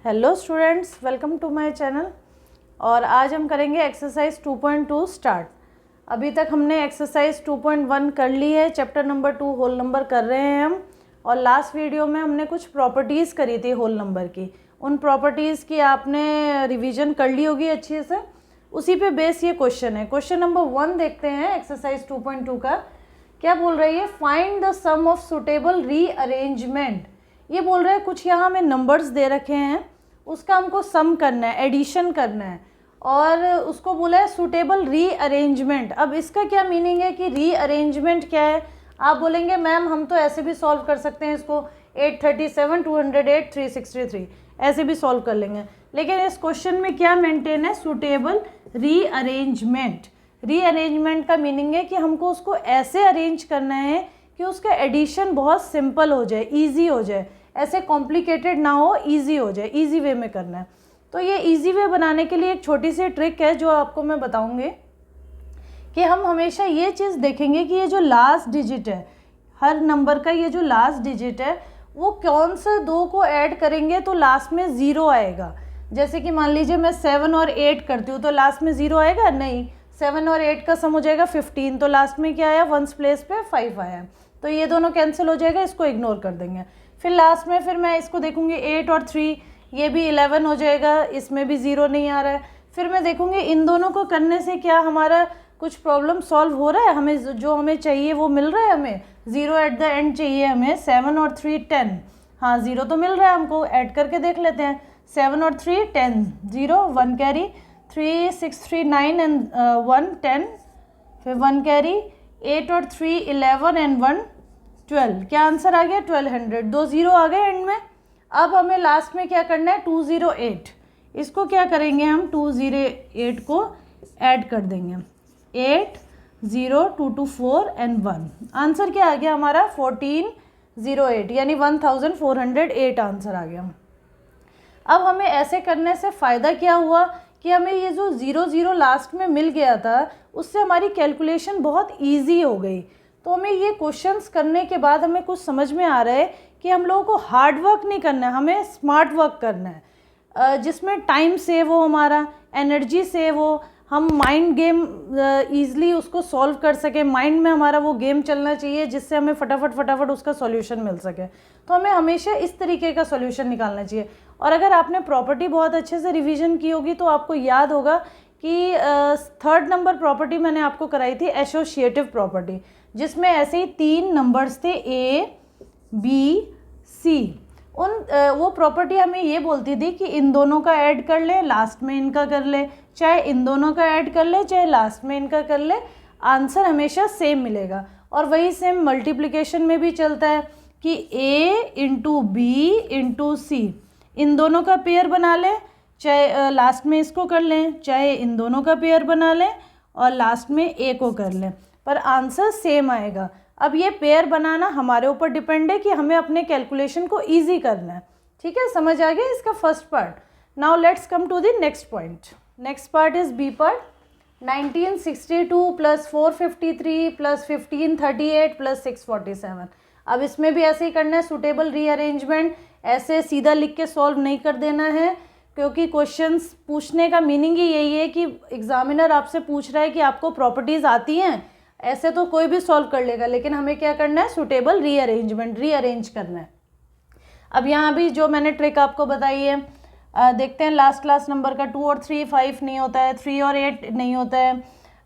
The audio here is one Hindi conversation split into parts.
Hello students, welcome to my channel. और आज हम करेंगे एक्सरसाइज 2.2 स्टार्ट। अभी तक हमने एक्सरसाइज 2.1 कर ली है, चैप्टर नंबर 2 होल नंबर कर रहे हैं हम। और लास्ट वीडियो में हमने कुछ प्रॉपर्टीज़ करी थी होल नंबर की। उन प्रॉपर्टीज़ की आपने रिवीजन कर ली होगी अच्छे से, उसी पे बेस ये क्वेश्चन है। क्वेश्चन नंबर 1 देखते हैं एक्सरसाइज 2.2 का। क्या बोल रही है? Find the sum of suitable rearrangement. ये बोल रहे हैं कुछ यहाँ हमें नंबर्स दे रखे हैं, उसका हमको सम करना है, एडिशन करना है, और उसको बोला है सुटेबल रीअरेंजमेंट। अब इसका क्या मीनिंग है कि रीअरेंजमेंट क्या है? आप बोलेंगे मैम हम तो ऐसे भी सॉल्व कर सकते हैं इसको, 837, 208, 363 ऐसे भी सॉल्व कर लेंगे। लेकिन इस क्वेश्चन में क्या मेंटेन है? Suitable rearrangement. रीअरेंजमेंट का मीनिंग है कि हमको उसको ऐसे अरेंज करना है कि उसका एडिशन बहुत सिंपल हो जाए, ईजी हो जाए, ऐसे कॉम्प्लिकेटेड ना हो, ईजी हो जाए, ईजी वे में करना है। तो ये ईजी वे बनाने के लिए एक छोटी सी ट्रिक है जो आपको मैं बताऊंगी कि हम हमेशा ये चीज़ देखेंगे कि ये जो लास्ट डिजिट है हर नंबर का, ये जो लास्ट डिजिट है वो कौन से दो को ऐड करेंगे तो लास्ट में ज़ीरो आएगा। जैसे कि मान लीजिए मैं 7 और 8 करती हूँ तो लास्ट में ज़ीरो आएगा? नहीं। 7 और 8 का सम हो जाएगा 15, तो लास्ट में क्या आया? वंस प्लेस पे 5 आया, तो ये दोनों कैंसिल हो जाएगा, इसको इग्नोर कर देंगे। फिर लास्ट में फिर मैं इसको देखूंगी 8 और 3, ये भी 11 हो जाएगा, इसमें भी ज़ीरो नहीं आ रहा है। फिर मैं देखूंगी इन दोनों को करने से क्या हमारा कुछ प्रॉब्लम सॉल्व हो रहा है, हमें जो हमें चाहिए वो मिल रहा है, हमें ज़ीरो एट द एंड चाहिए हमें। 7 और 3 10, हाँ ज़ीरो तो मिल रहा है हमको, ऐड करके देख लेते हैं। 7 और 3 10, ज़ीरो, 1 कैरी, 3 6 3 9 एंड 1 10, फिर 1 कैरी, 8 और 3 11 एंड 1 12। क्या आंसर आ गया? 1200। दो ज़ीरो आ गए एंड में। अब हमें लास्ट में क्या करना है? 208। इसको क्या करेंगे हम? 208 को ऐड कर देंगे, 8 0 2 2 4 एंड 1। आंसर क्या आ गया हमारा? 1408, यानी 1408 आंसर आ गया। अब हमें ऐसे करने से फ़ायदा क्या हुआ कि हमें ये जो 0 लास्ट में मिल गया था उससे हमारी कैलकुलेशन बहुत ईजी हो गई। तो हमें ये क्वेश्चंस करने के बाद हमें कुछ समझ में आ रहा है कि हम लोगों को हार्ड वर्क नहीं करना है, हमें स्मार्ट वर्क करना है, जिसमें टाइम सेव हो, हमारा एनर्जी सेव हो, हम माइंड गेम ईज़िली उसको सॉल्व कर सकें। माइंड में हमारा वो गेम चलना चाहिए जिससे हमें फटाफट उसका सॉल्यूशन मिल सके। तो हमें हमेशा इस तरीके का सॉल्यूशन निकालना चाहिए। और अगर आपने प्रॉपर्टी बहुत अच्छे से रिवीजन की होगी तो आपको याद होगा कि 3rd नंबर प्रॉपर्टी मैंने आपको कराई थी, एसोसिएटिव प्रॉपर्टी, जिसमें ऐसे ही 3 नंबर्स थे, A B C। वो प्रॉपर्टी हमें ये बोलती थी कि इन दोनों का ऐड कर ले, लास्ट में इनका कर ले, चाहे इन दोनों का ऐड कर ले, चाहे लास्ट में इनका कर ले, आंसर हमेशा सेम मिलेगा। और वही सेम मल्टीप्लिकेशन में भी चलता है कि A इंटू बी इंटू सी, इन दोनों का पेयर बना लें, चाहे लास्ट में इसको कर लें, चाहे इन दोनों का पेयर बना लें और लास्ट में ए को कर लें, पर आंसर सेम आएगा। अब ये पेयर बनाना हमारे ऊपर डिपेंड है कि हमें अपने कैलकुलेशन को इजी करना है। ठीक है, समझ आ गया इसका first part. Now let's come to the next point. Next part is B part. 1962 plus 453 plus 1538 plus 647। अब इसमें भी ऐसे ही करना है, सुटेबल रीअरेंजमेंट। ऐसे सीधा लिख के सॉल्व नहीं कर देना है, क्योंकि क्वेश्चंस पूछने का मीनिंग ही यही है कि एग्जामिनर आपसे पूछ रहा है कि आपको प्रॉपर्टीज़ आती हैं। ऐसे तो कोई भी सॉल्व कर लेगा, लेकिन हमें क्या करना है? सुटेबल रीअरेंजमेंट, रीअरेंज करना है। अब यहाँ भी जो मैंने ट्रिक आपको बताई है, देखते हैं। लास्ट नंबर का 2 और 3 5 नहीं होता है, 3 और 8 नहीं होता है,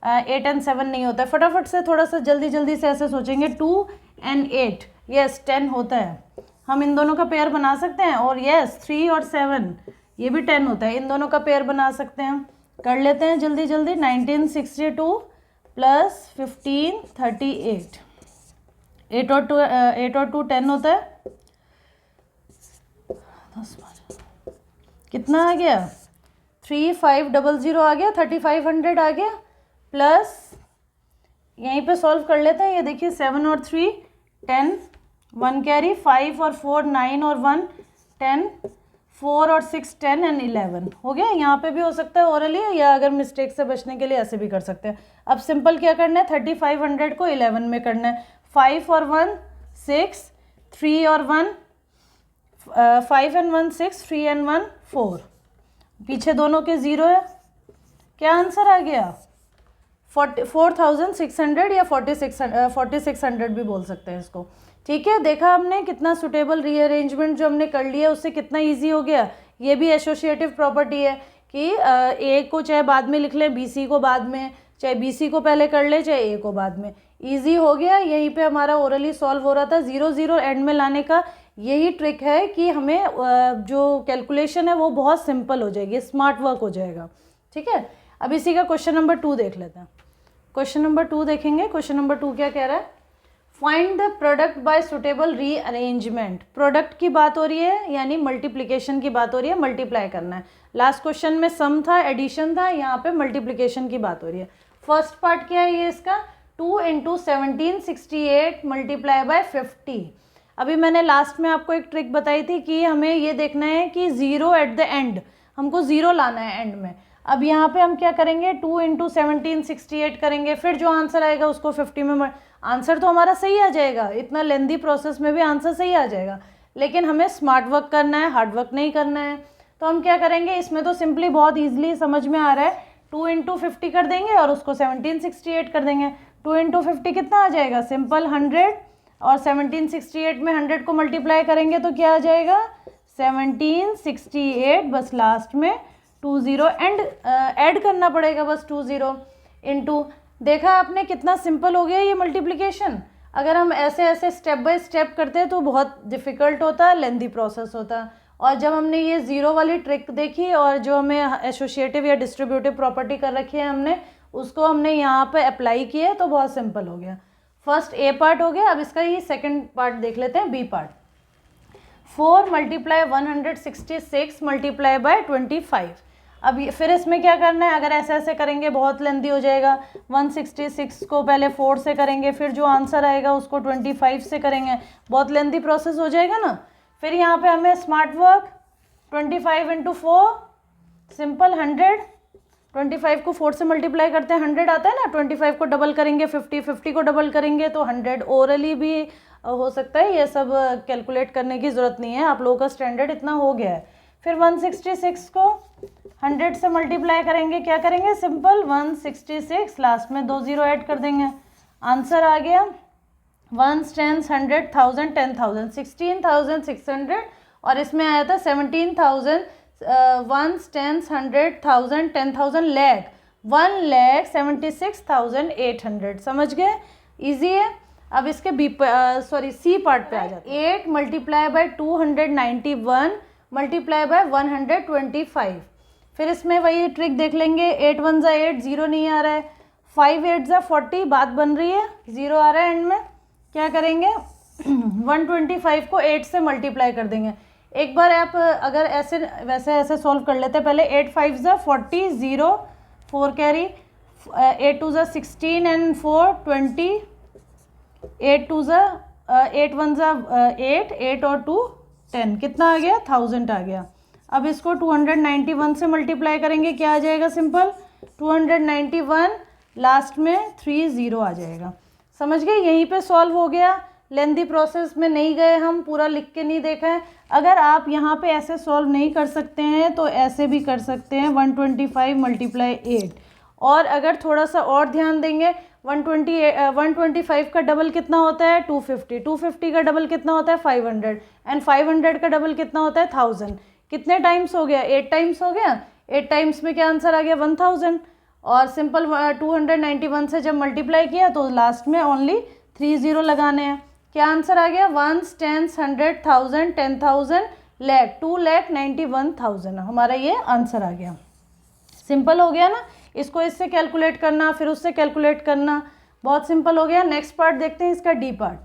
8 एंड 7 नहीं होता है। फटाफट से थोड़ा सा जल्दी से ऐसे सोचेंगे, 2 एंड 8, यस 10 होता है, हम इन दोनों का पेयर बना सकते हैं। और यस 3 और 7 ये भी 10 होता है, इन दोनों का पेयर बना सकते हैं। कर लेते हैं जल्दी 1962 प्लस 1538, 8 और 2 10 होता है, कितना आ गया? 3500 आ गया, 3500 आ गया, प्लस यहीं पे सॉल्व कर लेते हैं। ये देखिए 7 और 3 10, 1 कैरी, 5 और 4 9 और 1 10, 4 और 6 10 एंड 11 हो गया। यहाँ पे भी हो सकता है ओरली, या अगर मिस्टेक से बचने के लिए ऐसे भी कर सकते हैं। अब सिंपल क्या करना है? 3500 को 11 में करना है। 5 और 1 6, 3 और 1 5 and 1 6, 3 and 1 4, पीछे दोनों के 0 है। क्या आंसर आ गया? 4600 या 4600 भी बोल सकते हैं इसको। ठीक है, देखा हमने कितना सुटेबल रीअरेंजमेंट जो हमने कर लिया उससे कितना इजी हो गया। ये भी एसोसिएटिव प्रॉपर्टी है कि ए को चाहे बाद में लिख लें, बी सी को बाद में, चाहे बी सी को पहले कर ले, चाहे ए को बाद में। इजी हो गया। यहीं पे हमारा ओरली सॉल्व हो रहा था। 0 0 एंड में लाने का यही ट्रिक है कि हमें जो कैलकुलेशन है वो बहुत सिंपल हो जाएगी, स्मार्ट वर्क हो जाएगा। ठीक है, अब इसी का क्वेश्चन नंबर 2 देख लेते हैं। क्वेश्चन नंबर 2 देखेंगे। क्वेश्चन नंबर 2 क्या कह रहा है? Find the product bye suitable rearrangement. Product की बात हो रही है, यानी मल्टीप्लिकेशन की बात हो रही है, मल्टीप्लाई करना है। लास्ट क्वेश्चन में सम था, एडिशन था, यहाँ पे मल्टीप्लिकेशन की बात हो रही है। फर्स्ट पार्ट क्या है ये इसका? 2 × 1768 मल्टीप्लाई बाय 50। अभी मैंने लास्ट में आपको एक ट्रिक बताई थी कि हमें ये देखना है कि 0 एट द एंड, हमको 0 लाना है एंड में। अब यहाँ पे हम क्या करेंगे? 2 × 1768 करेंगे, फिर जो आंसर आएगा उसको 50 में आंसर तो हमारा सही आ जाएगा। इतना लेंदी प्रोसेस में भी आंसर सही आ जाएगा, लेकिन हमें स्मार्ट वर्क करना है, हार्ड वर्क नहीं करना है। तो हम क्या करेंगे? इसमें तो सिंपली बहुत ईजिली समझ में आ रहा है, 2 × 50 कर देंगे और उसको 1768 कर देंगे। 2 × 50 कितना आ जाएगा? सिंपल 100, और 1768 में 100 को मल्टीप्लाई करेंगे तो क्या आ जाएगा? 1768, बस लास्ट में 20 एंड ऐड करना पड़ेगा, बस 20 इंटू। देखा आपने कितना सिंपल हो गया ये मल्टीप्लिकेशन। अगर हम ऐसे ऐसे स्टेप बाय स्टेप करते हैं तो बहुत डिफ़िकल्ट होता है, लेंदी प्रोसेस होता है। और जब हमने ये 0 वाली ट्रिक देखी और जो हमें एसोसिएटिव या डिस्ट्रीब्यूटिव प्रॉपर्टी कर रखी है हमने, उसको हमने यहाँ पे अप्लाई किया तो बहुत सिंपल हो गया। फर्स्ट ए पार्ट हो गया। अब इसका ये सेकंड पार्ट देख लेते हैं, बी पार्ट। 4 × 166 multiply by 25। अब फिर इसमें क्या करना है? अगर ऐसे ऐसे करेंगे बहुत लेंदी हो जाएगा। 166 को पहले 4 से करेंगे, फिर जो आंसर आएगा उसको 25 से करेंगे, बहुत लेंदी प्रोसेस हो जाएगा ना। फिर यहाँ पे हमें स्मार्ट वर्क 25 × 4 सिंपल 100। 25 को 4 से मल्टीप्लाई करते हैं 100 आता है ना। 25 को डबल करेंगे 50, 50 को डबल करेंगे तो 100। ओरली भी हो सकता है, ये सब कैलकुलेट करने की ज़रूरत नहीं है, आप लोगों का स्टैंडर्ड इतना हो गया है। फिर 166 को 100 से मल्टीप्लाई करेंगे, क्या करेंगे? सिंपल 166, लास्ट में 2 0 ऐड कर देंगे, आंसर आ गया 1 10 100 1000 10,000 16,600। और इसमें आया था 17,000 1 10 100 1000 10,000 लैख 1,76,800। समझ गए? इजी है। अब इसके सी पार्ट पे आ जाते हैं। 8 मल्टीप्लाई बाय 291 मल्टीप्लाई बाय 125। फिर इसमें वही ट्रिक देख लेंगे। 8 1 ज़ा 8, 0 नहीं आ रहा है। 5 8 ज़ा 40, बात बन रही है, 0 आ रहा है एंड में। क्या करेंगे? 125 को 8 से मल्टीप्लाई कर देंगे। एक बार आप अगर ऐसे वैसे ऐसे सॉल्व कर लेते हैं। पहले 8 5 ज़ा 40, 0 4 कैरी, 8 2 ज़ा 16 एंड 4 20, 8 2 ज़ा 8 1 ज़ा 8, 8 और 2 10, कितना आ गया? 1000 आ गया। अब इसको 291 से मल्टीप्लाई करेंगे, क्या आ जाएगा? सिंपल 291, लास्ट में 3 0 आ जाएगा। समझ गए? यहीं पे सॉल्व हो गया। लेंदी प्रोसेस में नहीं गए हम, पूरा लिख के नहीं देखा है। अगर आप यहाँ पे ऐसे सॉल्व नहीं कर सकते हैं तो ऐसे भी कर सकते हैं, 125 मल्टीप्लाई 8। और अगर थोड़ा सा और ध्यान देंगे, 125 का डबल कितना होता है? 250। 250 का डबल कितना होता है? 500। एंड 500 का डबल कितना होता है? 1000। कितने टाइम्स हो गया? 8 टाइम्स हो गया। 8 टाइम्स में क्या आंसर आ गया? 1000। और सिंपल 291 से जब मल्टीप्लाई किया तो लास्ट में ओनली 3 0 लगाने हैं। क्या आंसर आ गया? 1 10 100 1000 10,000 लैख 2,91,000। हमारा ये आंसर आ गया। सिंपल हो गया ना। इसको इससे कैलकुलेट करना, फिर उससे कैलकुलेट करना, बहुत सिंपल हो गया। नेक्स्ट पार्ट देखते हैं, इसका D part.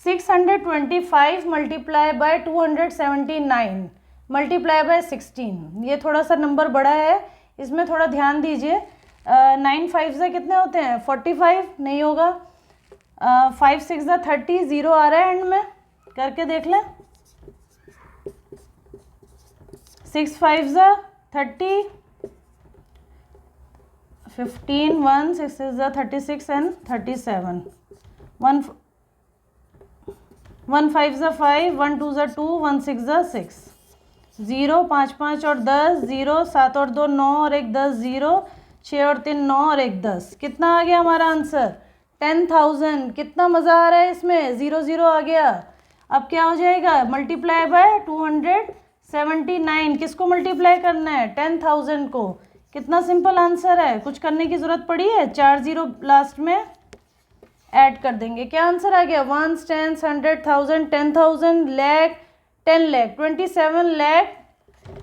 625 multiply by 279 multiply by 16। ये थोड़ा सा नंबर बड़ा है, इसमें थोड़ा ध्यान दीजिए। 9 5 से कितने होते हैं? 45 नहीं होगा। 5 6 ज़ा 30, 0 आ रहा है एंड में, करके देख लें। 6 5 ज़ा 30, 15 1 6 ज़ा 36 एंड 37, 1 5 ज़ा 5, 1 2 ज़ा 2, 1 6 ज़ा 6, 0 5 5 और 10, 0 7 और 2 9 और 1 10, 0 6 और 3 9 और 1 10। कितना आ गया हमारा आंसर? 10,000। कितना मज़ा आ रहा है इसमें, 0 0 आ गया। अब क्या हो जाएगा? Multiply by 279। किसको मल्टीप्लाई करना है? 10,000 को। कितना सिंपल आंसर है, कुछ करने की ज़रूरत पड़ी है? 4 0 लास्ट में ऐड कर देंगे। क्या आंसर आ गया? 1 10 100,000 10,000 लाख 10 लाख 27 लाख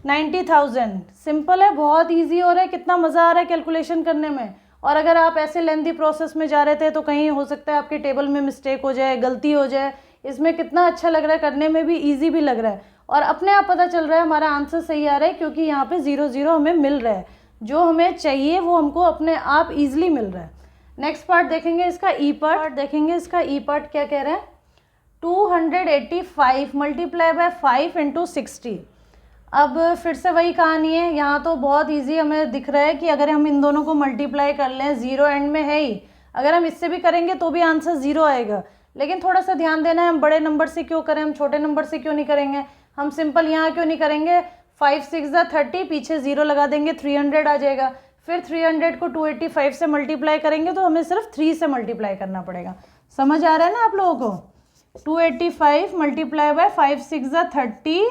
90,000। सिंपल है, बहुत इजी हो रहा है। कितना मज़ा आ रहा है कैलकुलेशन करने में। और अगर आप ऐसे लेंथी प्रोसेस में जा रहे थे तो कहीं हो सकता है आपके टेबल में मिस्टेक हो जाए, गलती हो जाए। इसमें कितना अच्छा लग रहा है, करने में भी ईजी भी लग रहा है, और अपने आप पता चल रहा है हमारा आंसर सही आ रहा है, क्योंकि यहाँ पे 0 0 हमें मिल रहा है। जो हमें चाहिए वो हमको अपने आप ईजिली मिल रहा है। नेक्स्ट पार्ट देखेंगे इसका ई पार्ट। इसका ई पार्ट क्या कह रहा है? 285 मल्टीप्लाई बाय 5 इंटू 60। अब फिर से वही कहानी है, यहाँ तो बहुत इजी हमें दिख रहा है कि अगर हम इन दोनों को मल्टीप्लाई कर लें, 0 एंड में है ही, अगर हम इससे भी करेंगे तो भी आंसर 0 आएगा। लेकिन थोड़ा सा ध्यान देना है, हम बड़े नंबर से क्यों करें, हम छोटे नंबर से क्यों नहीं करेंगे? हम सिंपल यहाँ क्यों नहीं करेंगे? 5 6 ज़ा 30, पीछे 0 लगा देंगे, 300 आ जाएगा। फिर 300 को 285 से मल्टीप्लाई करेंगे तो हमें सिर्फ 3 से मल्टीप्लाई करना पड़ेगा। समझ आ रहा है ना आप लोगों को? 285 मल्टीप्लाई बाय 5 6 ज़ा 30,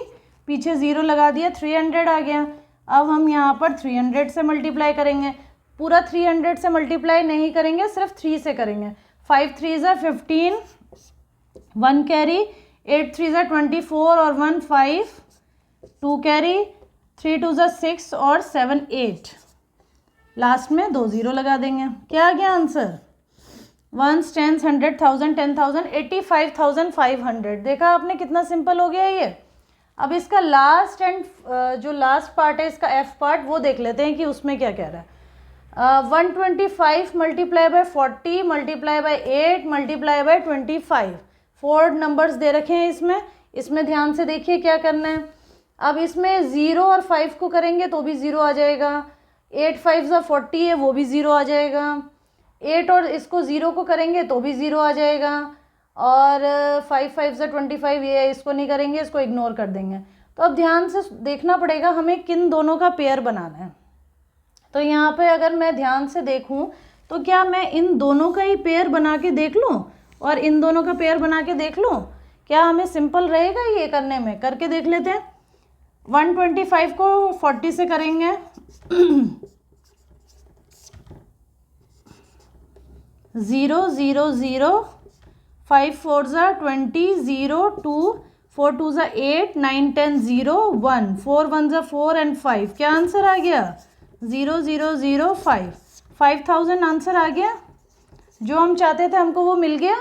पीछे 0 लगा दिया, 300 आ गया। अब हम यहाँ पर 300 से मल्टीप्लाई करेंगे। पूरा 300 से मल्टीप्लाई नहीं करेंगे, सिर्फ 3 से करेंगे। 5 3 ज़ा 15, 1 कैरी, 8 3 ज़ा 24 और 1 5, 2 कैरी, 3 2 ज़ा 6 और 7 8। लास्ट में 2 0 लगा देंगे। क्या आ गया आंसर? 1 10 100,000 10,000 85,500। देखा आपने कितना सिंपल हो गया ये। अब इसका लास्ट एंड जो लास्ट पार्ट है इसका एफ पार्ट, वो देख लेते हैं कि उसमें क्या कह रहा है। 125 multiply by 40 multiply by 8 multiply by 25। 4 numbers दे रखे हैं इसमें ध्यान से देखिए क्या करना है। अब इसमें 0 और 5 को करेंगे तो भी 0 आ जाएगा। 8 5 ज़ा 40 है, वो भी 0 आ जाएगा। 8 और इसको 0 को करेंगे तो भी 0 आ जाएगा। और 5 5 ज़ा 25, ये इसको नहीं करेंगे, इसको इग्नोर कर देंगे। तो अब ध्यान से देखना पड़ेगा हमें किन दोनों का पेयर बनाना है। तो यहाँ पे अगर मैं ध्यान से देखूँ तो क्या मैं इन दोनों का ही पेयर बना के देख लूँ और इन दोनों का पेयर बना के देख लूँ? क्या हमें सिंपल रहेगा ये करने में? करके देख लेते हैं। 125 को 40 से करेंगे 0 0 0, 5 4 ज़ा 20, 0 2, 4 2 ज़ा 8, 9 10 0 1, 4 1 ज़ा 4 एंड 5। क्या आंसर आ गया? 0 0 0 5। 5,000 आंसर आ गया। जो हम चाहते थे हमको वो मिल गया।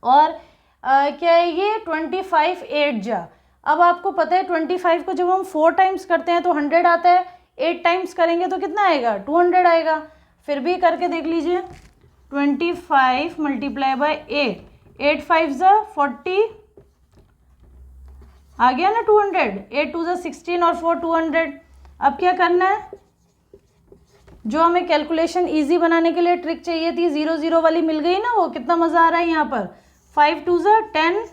और क्या है ये? 25 8 जा। अब आपको पता है 25 को जब हम 4 टाइम्स करते हैं तो 100 आता है, 8 टाइम्स करेंगे तो कितना आएगा? 200 आएगा। फिर भी करके देख लीजिए। 25 मल्टीप्लाई बाय 8, 8 5 ज़ा 40, आ गया ना 200। 8 2 ज़ा 16 और 4 200। अब क्या करना है? जो हमें कैलकुलेशन इजी बनाने के लिए ट्रिक चाहिए थी, 0 0 वाली मिल गई ना, वो कितना मज़ा आ रहा है यहाँ पर। 5 2 ज़ा 10,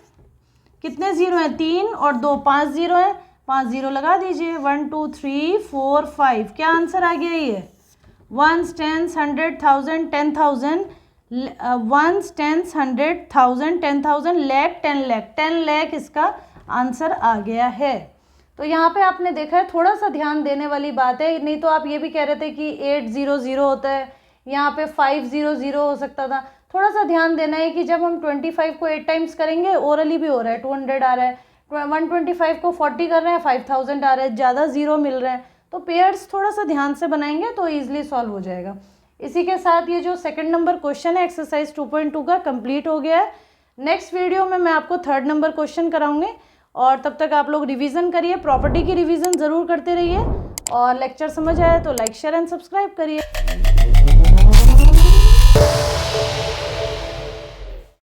कितने 0 हैं? 3 और 2, 5 0 हैं, 5 0 लगा दीजिए। 1 2 3 4 5। क्या आंसर आ गया ये? 1 10 100,000 10,000, 1 10 100,000 10,000 लाख 10 लाख 10 लाख इसका आंसर आ गया है। तो यहाँ पे आपने देखा है, थोड़ा सा ध्यान देने वाली बात है। नहीं तो आप ये भी कह रहे थे कि 8 0 0 होता है, यहाँ पे 5 0 0 हो सकता था। थोड़ा सा ध्यान देना है कि जब हम 25 को 8 टाइम्स करेंगे, ओरली भी हो रहा है, 200 आ रहा है। 125 को 40 कर रहे हैं, 5000 आ रहा है, ज़्यादा 0 मिल रहे हैं। तो पेयर्स थोड़ा सा ध्यान से बनाएंगे तो ईजिली सॉल्व हो जाएगा। इसी के साथ ये जो सेकंड नंबर क्वेश्चन है एक्सरसाइज 2.2 का कंप्लीट हो गया है। नेक्स्ट वीडियो में मैं आपको थर्ड नंबर क्वेश्चन कराऊंगी। और तब तक आप लोग रिवीजन करिए, प्रॉपर्टी की रिवीजन ज़रूर करते रहिए। और लेक्चर समझ आया तो लाइक शेयर एंड सब्सक्राइब करिए।